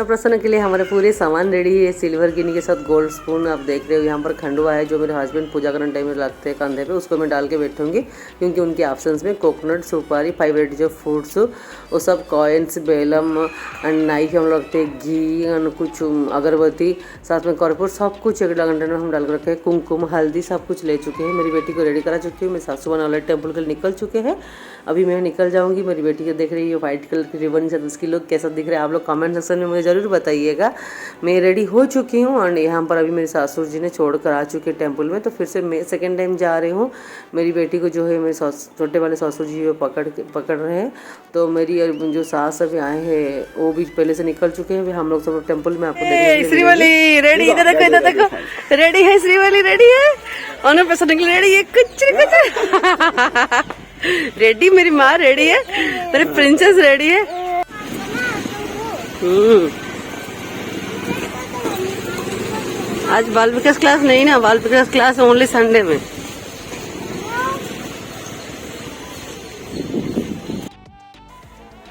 अन्नप्राशन के लिए हमारे पूरे सामान रेडी है। सिल्वर गिनी के साथ गोल्ड स्पून आप देख रहे हो। यहाँ पर खंडवा है जो मेरे हस्बैंड पूजा करने टाइम में लगते हैं कंधे पे, उसको मैं डाल के बैठूंगी क्योंकि उनके ऑप्शंस में कोकोनट, सुपारी, 5 वैराइटीज ऑफ फ्रूट्स, वो सब कॉइन्स, बेलम एंड नाइफ हम लोग रखते हैं, घी एंड कुछ अगरबत्ती, साथ में कर्पूर, सब कुछ एक कंटेनर में हम डाल कर रखे हैं। कुमकुम, हल्दी सब कुछ ले चुके हैं। मेरी बेटी को रेडी करा चुकी हूँ। मेरे सासू माँ ऑलरेडी टेम्पल के लिए निकल चुके हैं। अभी मैं निकल जाऊँगी। मेरी बेटी को देख रही है व्हाइट कलर की रिबन से, उसकी लुक कैसा दिख रहा है आप लोग कमेंट सेक्शन में मुझे ज़रूर बताइएगा। मैं रेडी हो चुकी हूँ और यहाँ पर अभी मेरे सासुर जी ने छोड़ कर आ चुके टेम्पल में, तो फिर से मैं सेकेंड टाइम जा रही हूँ। मेरी बेटी को जो है मेरे छोटे वाले ससुर जी वो पकड़ रहे हैं। तो मेरी जो सास अभी आए हैं वो भी पहले से निकल चुके हैं। हम लोग सब टेम्पल में आपको श्रीवली रेडी, इधर देखो रेडी है, श्रीवली रेडी है, अन्नप्राशन के लिए रेडी है, कुछ रेडी, मेरी माँ रेडी है, मेरी प्रिंसेस रेडी है। आज बाल विकास क्लास नहीं ना, बाल विकास क्लास ओनली संडे में।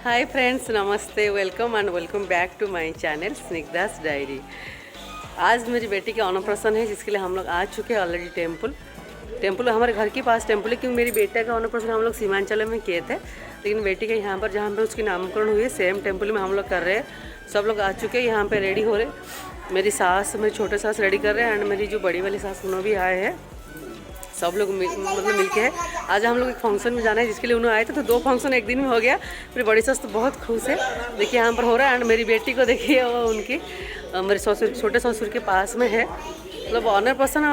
हाय फ्रेंड्स, नमस्ते, welcome and welcome back to my channel Snigdha's diary. आज मेरी बेटी का अन्नप्राशन है जिसके लिए हम लोग आ चुके हैं ऑलरेडी टेम्पल हमारे घर के पास टेम्पल है, क्योंकि मेरी बेटा का अन्नप्राशन हम लोग सीमांचल में किए थे, लेकिन बेटी के यहाँ पर जहाँ पे उसकी नामकरण हुई है सेम टेम्पल में हम लोग कर रहे हैं। सब लोग आ चुके हैं, यहाँ पे रेडी हो रहे। मेरी सास, मेरी छोटे सास रेडी कर रहे हैं एंड मेरी जो बड़ी वाली सास उन्होंने भी आए हैं। सब लोग मतलब मिलके है। आज हम लोग एक फंक्शन में जाना है जिसके लिए उन्होंने आए थे, तो 2 फंक्शन एक दिन में हो गया। मेरी बड़ी सास तो बहुत खुश है। देखिए यहाँ पर हो रहा है एंड मेरी बेटी को देखिए वो उनकी मेरे ससुर, छोटे ससुर के पास में है। मतलब अन्नप्राशन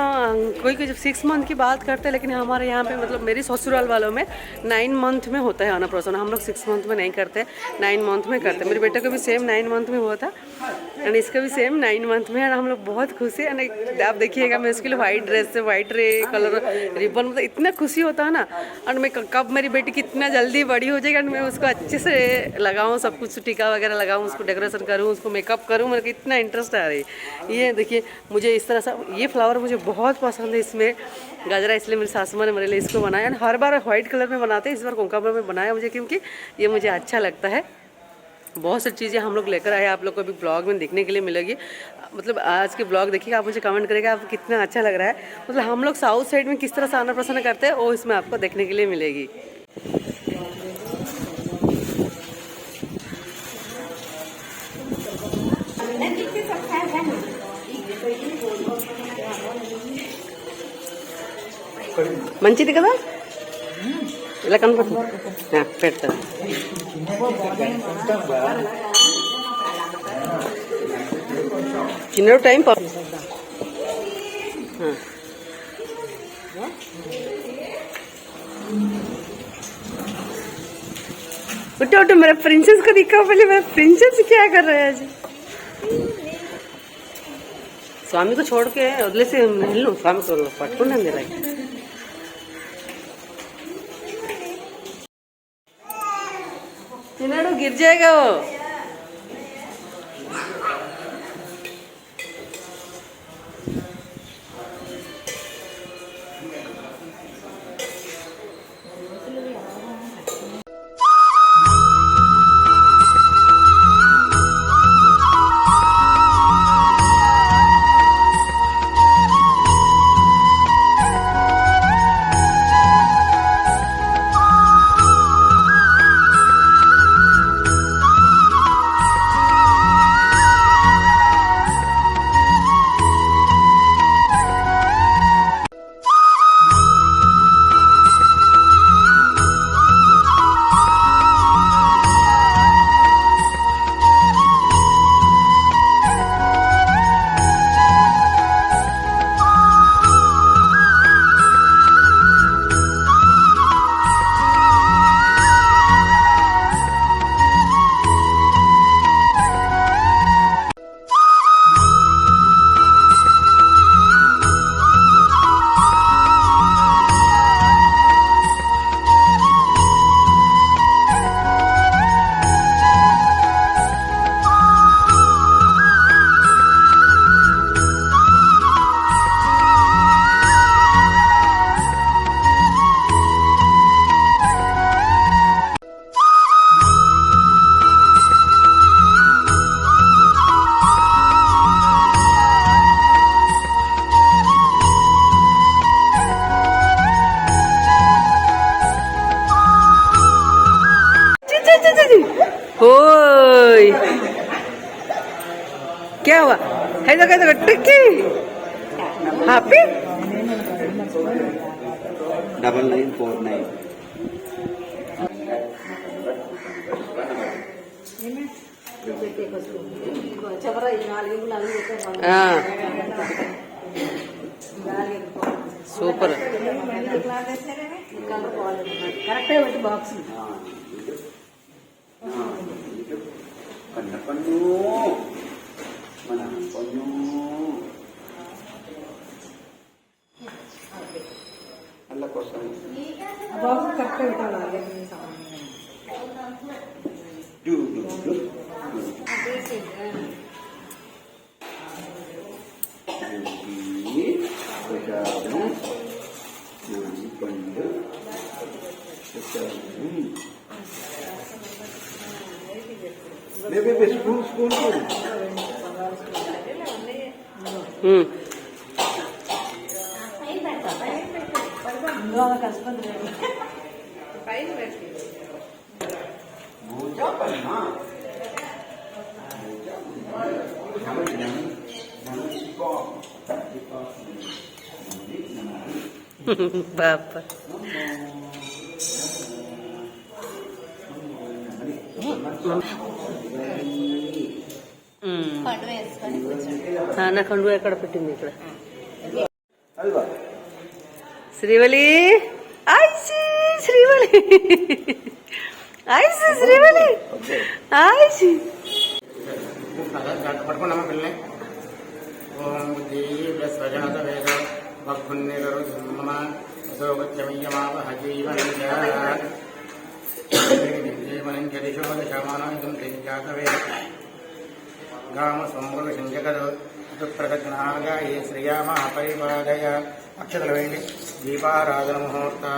कोई 6 मंथ की बात करते हैं, लेकिन हमारे यहाँ पे मतलब मेरी ससुराल वालों में 9 मंथ में होता है अन्नप्राशन। हम लोग 6 मंथ में नहीं करते, 9 मंथ में करते। मेरे बेटे को भी सेम 9 मंथ में हुआ था एंड इसका भी सेम 9 मंथ में। हम लोग बहुत खुश है एंड आप देखिएगा मैं उसके लिए वाइट ड्रेस से वाइट कलर रिबन, मतलब इतना खुशी होता है ना। और मैं कब मेरी बेटी कितना जल्दी बड़ी हो जाएगी एंड मैं उसको अच्छे से लगाऊँ, सब कुछ टीका वगैरह लगाऊँ, उसको डेकोरेशन करूँ, उसको मेकअप करूँ, मेरे को इतना इंटरेस्ट आ रही है। ये देखिए मुझे इस तरह से ये फ्लावर मुझे बहुत पसंद है, इसमें गजरा, इसलिए मेरी सासू माँ ने मेरे लिए इसको बनाया। And her bar white colour में बनाते हैं, इस बार कोंकाबर में बनाया मुझे क्योंकि ये मुझे अच्छा लगता है। बहुत सारी चीज़ें हम लोग लेकर आए, आप लोग को भी ब्लॉग में देखने के लिए मिलेगी। मतलब आज के ब्लॉग देखिएगा, आप मुझे कमेंट करेगा आपको कितना अच्छा लग रहा है। मतलब हम लोग साउथ साइड में किस तरह से अन्नप्राशन करते हैं वो इसमें आपको देखने के लिए मिलेगी। మంచిది కదా, ఇలా కనపడుతుంది, పెడతా చిన్న టైం उठो उठो, मेरा प्रिंसेस को दिखाओ पहले। मेरा प्रिंसेस क्या कर रहा है आज? स्वामी को छोड़ के अगले से हिल लो, स्वामी को पटकून दे रहा है। गिर जाएगा वो। क्या हुआ? है तो टिक्की हैप्पी 9949 సూపర్. పన్ను మన పన్ను అల్ల కోసం పండు స్పూన్ స్పూన్ బాపా నా కండువా ఎక్కడ పెట్టింది ఇక్కడ Srivalli I see Srivalli I see Srivalli I see పట్టుకున్నామా పిల్లల్ని ఓం బుద్ధి స్వజాత వేద భక్తున్నిరరు జన్మ అసోగత్యమయ్యమాపహజీవనం జరిశోదశమానం జాతవే గామ సంబులు సంజగదు ప్రగతినాగాయే శ్రీయామ పరిపాదయ అక్షతలు వేయండి దీపారాధన ముహూర్తా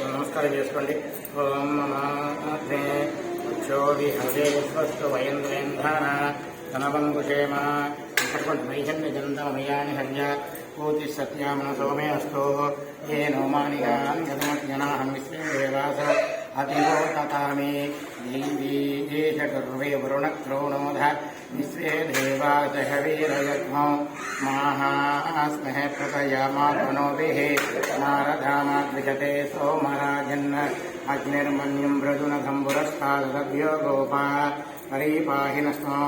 నమస్కారం చేసుకోండి ఓం నమాగ్నే ఉచ్చోది హవే స్వస్తు వయంద్రేంధన ధనవంగుషేమ పట్టుకోండి మైహన్య జంతమయాని హన్య పూతి సత్యామన సోమే అస్తో ఏ నోమానిగాన్ గతమజ్ఞనాహం విశ్వేవాస అతివో తతామే దేవీ దేశ గర్వే వరుణక్రోణోధ విశ్వే దేవాదహవీరయజ్ఞో మాహాస్మహ ప్రతయామాపనోభిః నారదామాద్విషతే సోమరాజన్న అగ్నిర్మన్యం మృదునకంబురస్తాదభ్యో గోపా హరిపాహినస్మో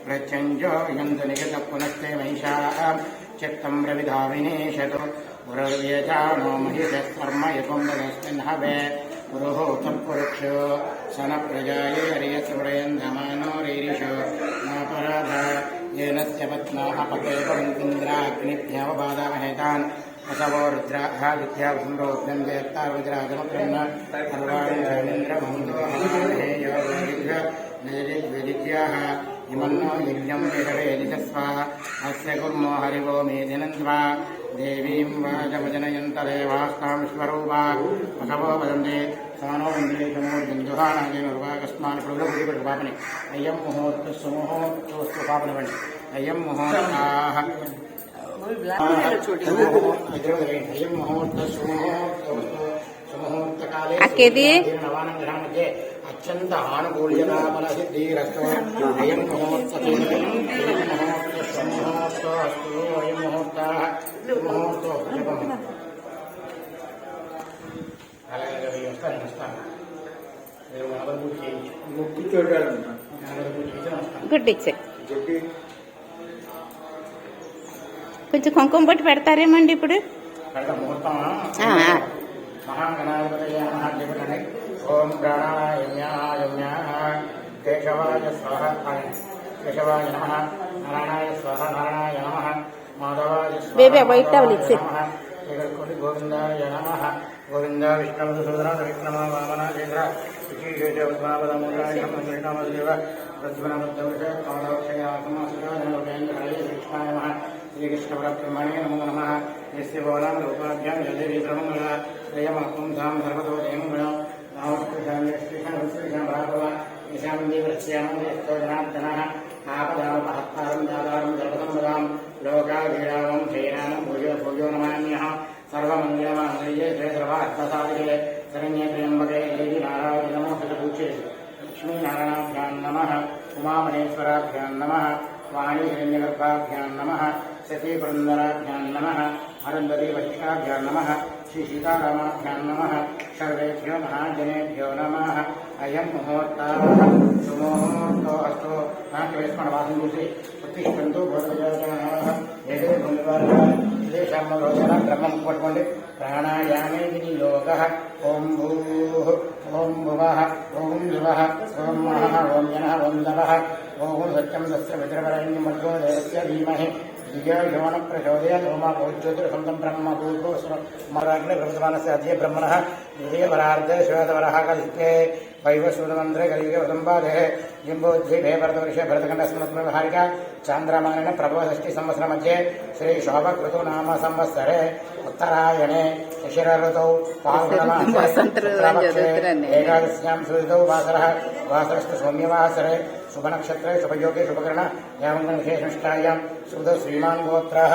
ప్రత్యంజో యంతు నిగత పునస్తే మహిషా చిత్తం రవిధావినేషతు గురవ్యజానో మహిషస్కర్మ యపుండస్మిన్ హవే పురోహోతం పురుక్షో సన ప్రజాయే హరియసుడయంధమానో రీరిషో నాపరాధ येनस्य पत्नाः पते पवन्तीन्द्राग्निभ्यवबाधामहेतान् असवो रुद्राः विद्यावसुन्दरोऽभ्यं वेत्तार्वज्राजमप्रन्न सर्वाणिन्द्रमहुन्दोहेयोविद्याः इमन्नो यज्ञं वेदवेदितस्व अस्य कुर्मो हरिवो मेदिनन्त्वा देवीं वाजमजनयन्तदेवास्तां स्वरूपा असवो वदन्ते सानो वन्दे समोर्जन्दुहानागेनर्वाकस्मान् प्रभुपापने अयं मुहूर्तस्सुमुहूर्तोऽस्तु पापनवण्डि अयं मुहूर्ताः अयं मुहूर्तस्सुमुहूर्तोऽस्तु अक्केदी नवानं ग्रहमध्ये अत्यन्त आनुकूल्यताफलसिद्धिरस्तु अयं मुहूर्तस्सुमुहूर्तोऽस्तु अयं मुहूर्तः मुहूर्तो గుడ్ ఇచ్చే కొంచెం కుంకుమ బొట్టు పెడతారేమండి ఇప్పుడు ఓం ప్రాణాయామ్య కేశవాయ స్వాహ కేశవాయ నమ నారాయణాయ స్వాహ నారాయణాయ నమ మాధవాయ బేబీ వైట్ టవల్ ఇచ్చే జగత్కోటి గోవిందాయ నమ గోవింద విష్ణుమధుసూదన విష్ణమ వామన చంద్ర విశేషోద్భావదమూలాయ మంత్రినామదేవ ప్రద్భునమద్భుష కమలక్షయాసమాసురాజనోపేంద్రాయ కృష్ణాయ నమ శ్రీకృష్ణపరబ్రహ్మణే నమో నమః యస్య భవనాం రూపాభ్యాం యదేవి శ్రమంగళ శ్రేయమహం ధాం సర్వతో జయమంగళం నామకృష్ణ భాగవ నిశాందేవస్యామస్తోజనార్దనః ఆపదామపహత్తారం దాతారం జపదంబదాం లోకాభిరామం శ్రీరామం భూయో భూయో నమామ్యః సర్వమంగళమాంగళ్యే శ్రీసర్వార్థసాధకే శరణ్యే త్ర్యంబకే దేవి నారాయణ నమోస్తుతే లక్ష్మీనారాయణాభ్యాం నమః उमामहेश्वराभ्यां नमः वाणीहिरण्यगर्भाभ्यां नमः शशीपुरन्दराभ्यां नमः अरुन्धतीवष्टिकाभ्यां नमः श्रीसीतारामाभ्यां नमः सर्वेभ्यो महाजनेभ्यो नमः अयं मुहूर्तः सुमुहूर्तो अस्तु नाट्यवेस्मणवासं दूसरी उत्तिष्ठन्तु भोजनाः एते भूमिवारः तेषां रोचना ब्रह्मं पट्कोण्डि प्राणायामे विनियोगः ॐ भूः ॐ भुवः ॐ युवः ॐ महः ॐ जनः ॐ दवः ॐ सत्यं तस्य पितृवरेण्यं भर्गो देवस्य धीमहि धियो यो न प्रचोदयात् ओमा भोज्योतिर्सन्तं ब्रह्मभूतोऽस्मराग्ने प्रभृतमानस्य अद्य ब्रह्मणः द्वितीयपरार्धे श्वेतवरः कलिष्टे वैवस्वतमन्त्रे कलियुगे उदम्बादेः जिम्बोद्धिभे भरतवर्षे भरतखण्डस्मृतव्यवहारिका चान्द्रमानेन प्रभवषष्टि संवत्सर मध्ये श्रीशोभकृतु नाम संवत्सरे उत्तरायणे शिशिरऋतौ फाल्गुनमासे एकादश्यां सुऋतौ वासरः वासरस्तु सौम्यवासरे शुभनक्षत्रे शुभयोगे शुभकर्ण यावङ्गन विशेषनिष्ठायां सुध श्रीमान् गोत्रः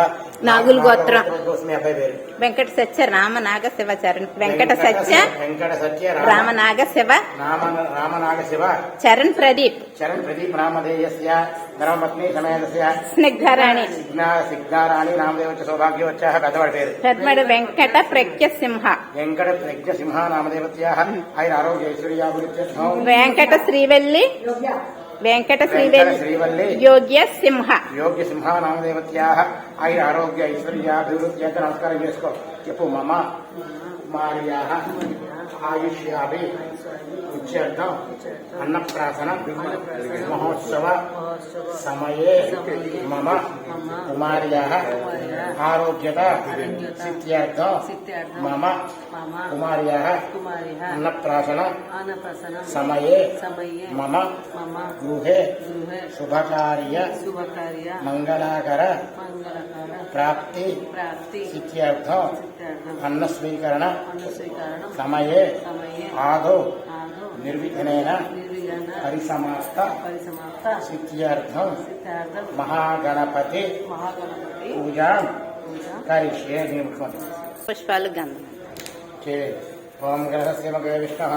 नागुल गोत्र गोस्मी अब्बाई पेरु వెంకట సత్య రామనాగ శివ చరణ్ వెంకట సత్య రామనాగ శివ रामनाग शिव చరణ్ ప్రదీప్ नामधेयस्य धर्मपत्नी समेतस्य స్నిగ్ధారాణి सिग्धाराणी नामदेवस्य सौभाग्यवत्यः कथवड पेरु పెద్మడు వెంకట ప్రజ్ఞ సింహ वेंकट प्रज्ञ सिंह नामदेवत्याः आयुरारोग्य ऐश्वर्याभिवृद्ध्यर्थं వెంకట శ్రీవల్లి श्रीवल्ली योग्य सिंह नामदेवत्याः आयुरारोग्य ऐश्वर्याभिवृद्ध्यर्थं नमस्कार చేసుకో చెప్పు मम कुमार्याः आयुष्याभि उच्यर्थं अन्नप्राशन महोत्सव समये मम कुमार्याः आरोग्यता सिद्ध्यर्थं मम कुमार्याः अन्नप्राशन समये मम गृहे शुभकार्य मंगलाकर प्राप्ति सिद्ध्यर्थं अन्नस्वीकरण समये आदौ निर्विघ्नेन परिसमाप्त सिद्ध्यर्थं महागणपति पूजा करिष्ये పుష్పాలు గంధం ओम ग्रहस्य मगे विष्णुः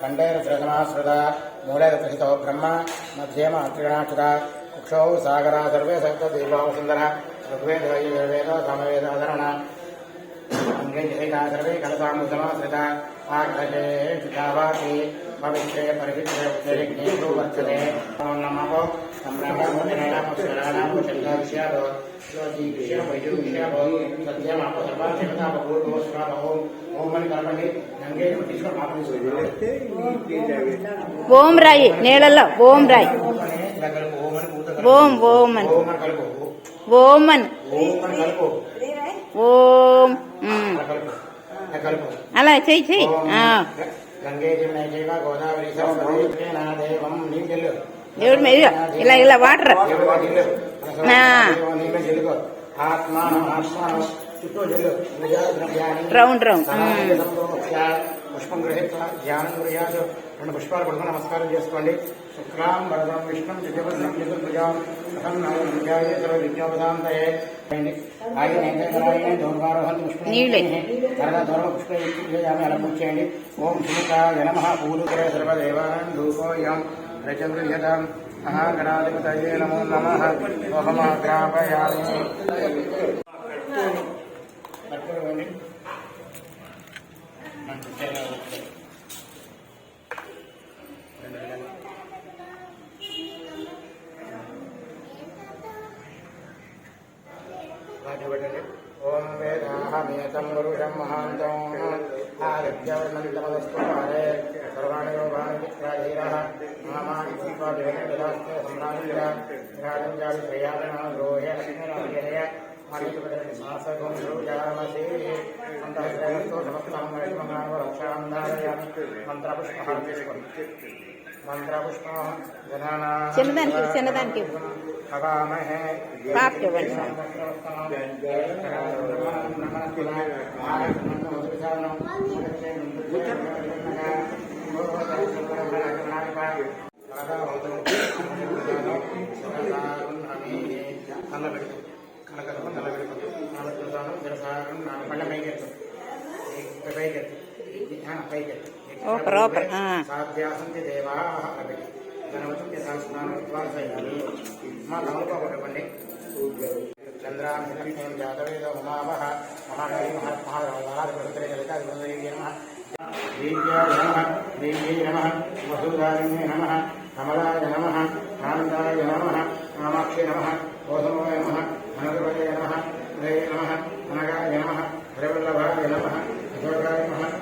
खण्डे रुद्रसमाश्रिता मूले रत्रहितो ब्रह्म मध्ये मातृगणाच्युता कुक्षौ सागरा सर्वे सप्तदीपावसुन्दरा ऋग्वेदो यजुर्वेदो सामवेदो अधरणा अंगे जहिता सर्वे कलसामुदमाश्रिता आग्रहे चितावाति पवित्रे परिवित्रे उत्तरिज्ञेषु वर्तते ओम नमः सम्राटामुद्रेणामुस्वराणां चन्द्रविष्यादो ఓం రాయి నీళ్ళలో ఓం రాయి ఓం ఓమన్ ఓమన్ ఓం అలా చెయ్యి చెయ్యి దేవుడి మీద ఇలా ఇలా వాటర్ రౌండ్ రౌండ్ పుష్పం గృహీత్వా ధ్యానం గృహ్యాత్ రెండు పుష్పాలు పడుకుని నమస్కారం చేసుకోండి శుక్లాం వరదం విష్ణుం చతుర్భుజం చతుర్భుజాం విజ్ఞోపదాంతయే పుష్పయామి అలా పూజ చేయండి ఓం సుముఖాయ నమః పూలుకరే సర్వదేవాన్ ధూపోయం రచగృహ్యతాం महागणाधिपतये नमो नमः ओहमाग्रापयामि ओम वेदाहमेतं गुरुषं महान्तं आदित्यवर्णन्तमदस्तुपारे सर्वाणि योगानि विक्राधीरः नामानि पुष्पादिवनविलास्ते सम्राजिरा विराजञ्जालि श्रेयादना द्रोहे लक्ष्मीराजय मालिकपदनिवासगुं श्रूयामसि अन्तःश्रेयस्तो समस्तं वैष्णवानवरक्षान्धारयामि मंत्रपुष्पं जनानां చిన్నదానికి हवामहे पाप इव्వండి ఓ ప్రాపర్ సాధ్యాసంతి దేవాః గణపతి సహస్రనామ విద్వాంసయామి మా తమలపాకండి చంద్రాభిషేకం జాతవేద ఉమావహ మహాకవి మహారాజపృత్రే లలితాధిపతయే నమః దేవ్యాయ నమః దేవ్యై నమః వసుధారిణ్యై నమః కమలాయ నమః ఆనందాయ నమః కామాక్షి నమః గోధమాయ నమః అనగవయ నమః హరే నమః అనగాయ నమః హరివల్లభాయ నమః అశోకాయ నమః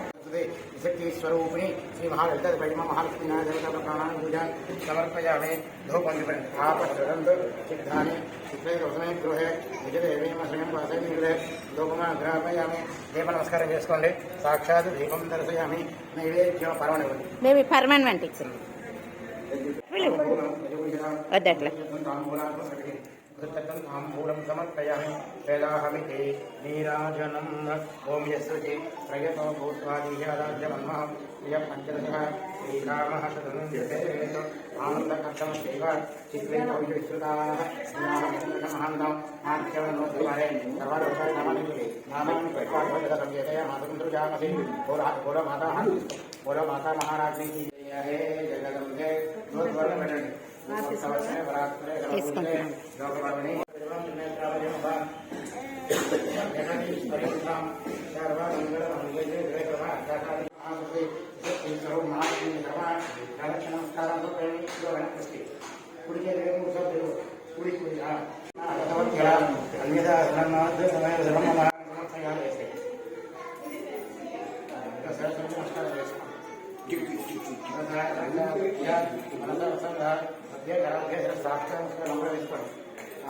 शक्ति स्वरूपिणी श्री महाललिता परिमा महालक्ष्मी देवता प्रणाम पूजा समर्पयामि धूपं आपश्रंत सिद्धानि चित्रे रोषणे गृहे निजदेवी स्वयं वासे गृहे धूपमा ग्रापयामि दीप नमस्कार చేసుకోండి సాక్షాత్ దీపం దర్శయామి నైవేద్యం పరమనివ్వండి బేబీ పర్మనెంట్ ఇచ్చింది వద్దట్లా ताम्बूलं समर्पयामि वेदाहमिति नीराजनम् ॐ यस्वति प्रयतो भूत्वा दीयाराज्यमन्मः इयं पञ्चदशः श्रीकामः शतनुञ्जतेत आनन्दकर्तमस्यैव चित्रेतविश्रुताः महान्तम् आख्यवनोद्वारे सर्वलोकनमनिः नामानि प्रत्याभजतसंयतया मातुन्द्रुजामसि बोलमाता महाराज्ञी की जय हे जगदम्बे नोद्वर्णमणि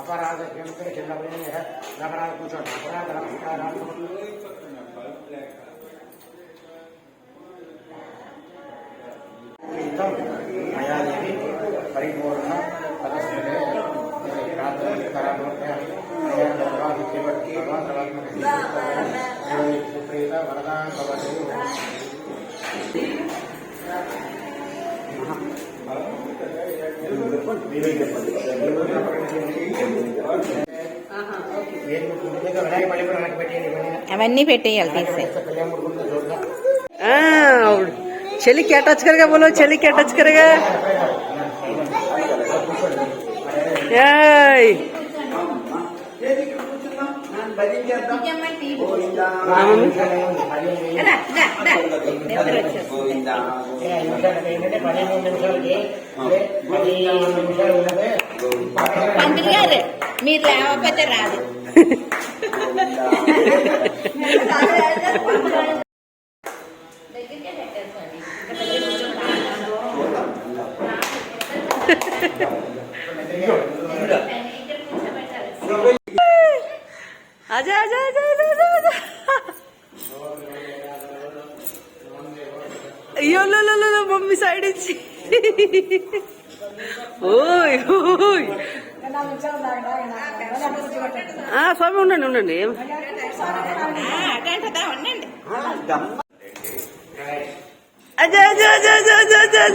अपराध अपराध पूछो अपराध नमस्कार मया देवी परिपूर्ण पदस्थिते सुप्रीत वरदा भवतु అవన్నీ పెట్టేయాలి తీసే चली क्या टच करेगा बोलो चली क्या टच करेगा పంతులు గారు మీరు లేకపోతే రాదు आजा आजा आजा आजा आजा अयो लो लो लो लो मम्मी साइड इच्छी ओय ओय स्वामी ఉండండి ఉండండి आजा आजा आजा आजा आजा आजा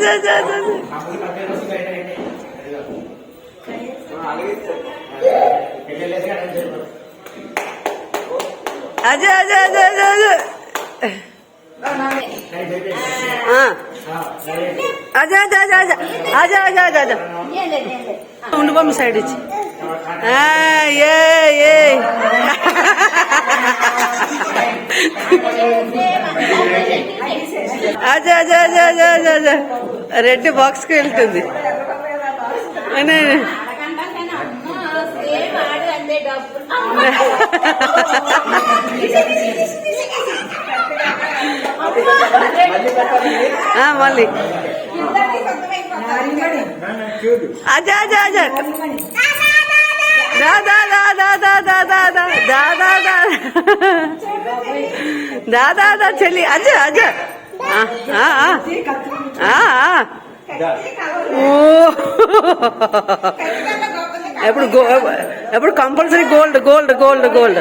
आजा आजा आजा आजा आजा आजा आजा आजा आजा आजा आजा आजा आजा ఉండు మమ్మీ సైడ్ ఇచ్చి ఆజా ఆజా ఆజా ఆజా ఆజా ఆజా రెడ్ బాక్స్కి వెళ్తుంది మళ్ళీ आजा आजा आजा दा दा दा दा दा दा दा दा दा दा दा दा दा दा चली आजा आजा ఎప్పుడు ఎప్పుడు compulsory gold gold gold gold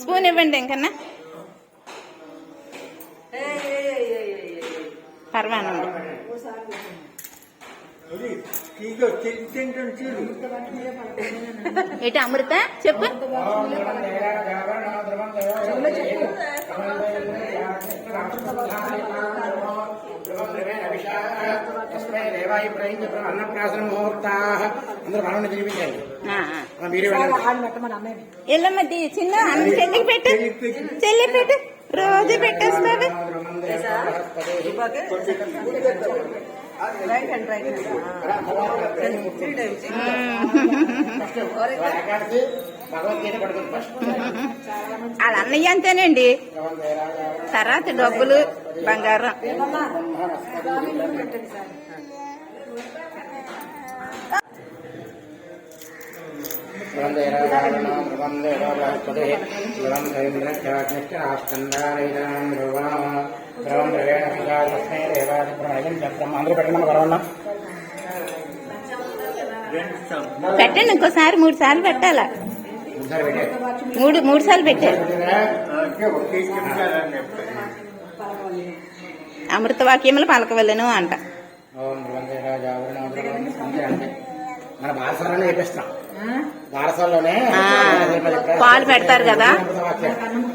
spoon ఇవ్వండి ఇంకన్నా పర్వానండి. ఏంటి అమృత చెప్పు. అన్నప్రాసన ముహూర్తా అందరూ బాగా తినిపించండి. మీరే ఎల్లమ్మ చిన్న అన్న చెల్లికి పెట్టు, చెల్లి పెట్టు, రోజు పెట్టేస్తావు. వాళ్ళ అన్నయ్య అంతేనండి, తర్వాత డబ్బులు బంగారం. పెట్టండి, ఇంకోసారి 3 సార్లు పెట్టాలా. 3 సార్లు పెట్టారు. అమృతవాక్యములు పలకవలను అంట. మన బారసాలనే చెప్పేస్తాం. బారసాల్లోనే పాలు పెడతారు కదా,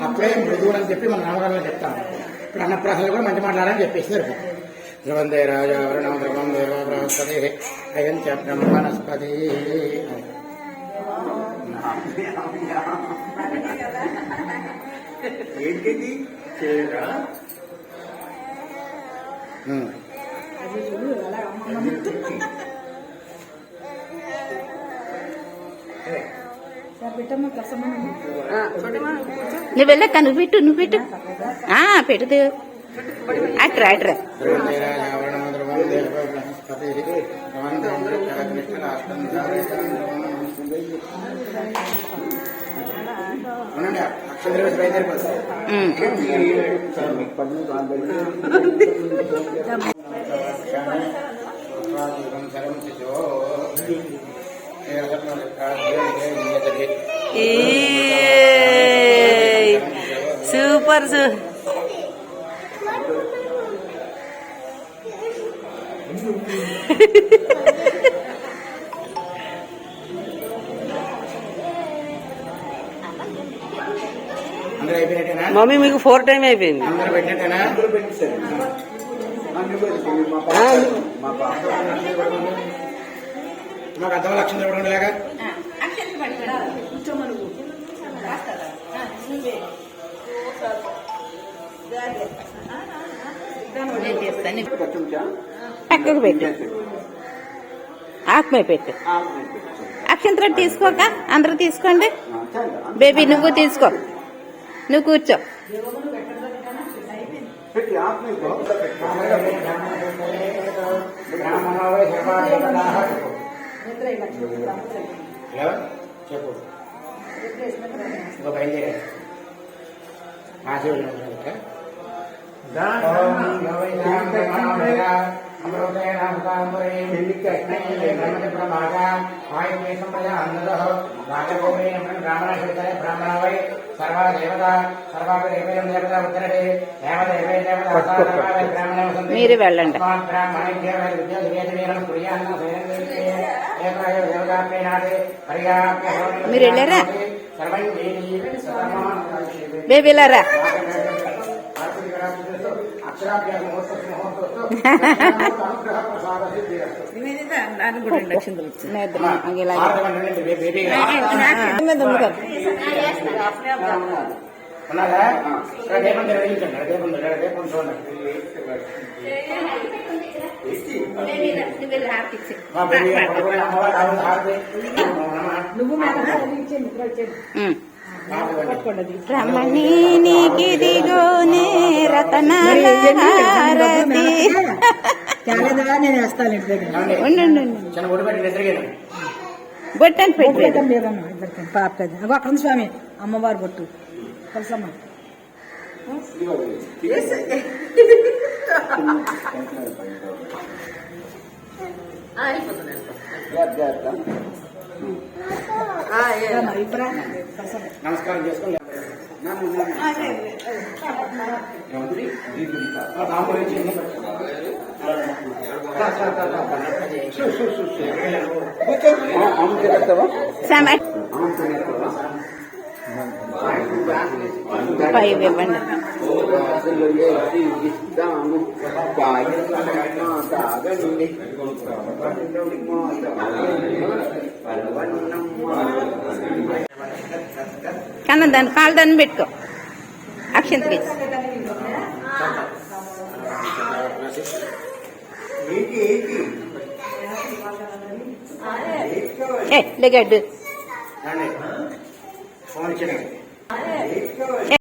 అప్పుడే మృదువులు అని చెప్పి మన నామరాలను చెప్తాం. ఇప్పుడు అన్నప్రాసనలు కూడా మంచి మాట్లాడాలని చెప్పేసి ధ్రువందే రాజా వరుణం ధ్రువం దేవ బృహస్పతి అయం చ బ్రహ్మణస్పతి. ఏంటిది నువ్వు వెళ్ళక్క, నువ్వు పెట్టు పెడుతూ అట్రా అట్రా. సూపర్. మమ్మీ మీకు 4 టైం అయిపోయింది. అందరూ పెట్టినట్టేనా? మాకు అర్థం లక్ష్యం చూడండి లేక పక్కకు పెట్టు, ఆత్మ పెట్టు. అక్షంతరం తీసుకోక అందరూ తీసుకోండి. బేబీ నువ్వు తీసుకో, నువ్వు కూర్చో. చెప్పు బయలుదేరా. మీరు వెళ్ళండి. మీరు వెళ్ళారా బేబీ, వెళ్ళారా? రమణి నీకిదిగోనే రతనాల హారతి. బొట్టని పెట్టి పాప అక్కడ స్వామి అమ్మవారు బొట్టు కలిసమ్మ. నమస్కారం చేసుకోండి. సామె 5 ఇవ్వండి. కన్నా దాన్ని కాలు దాన్ని పెట్టుకో. అక్షంతకి లెగడ్డు ఫోన్ ఇచ్చిన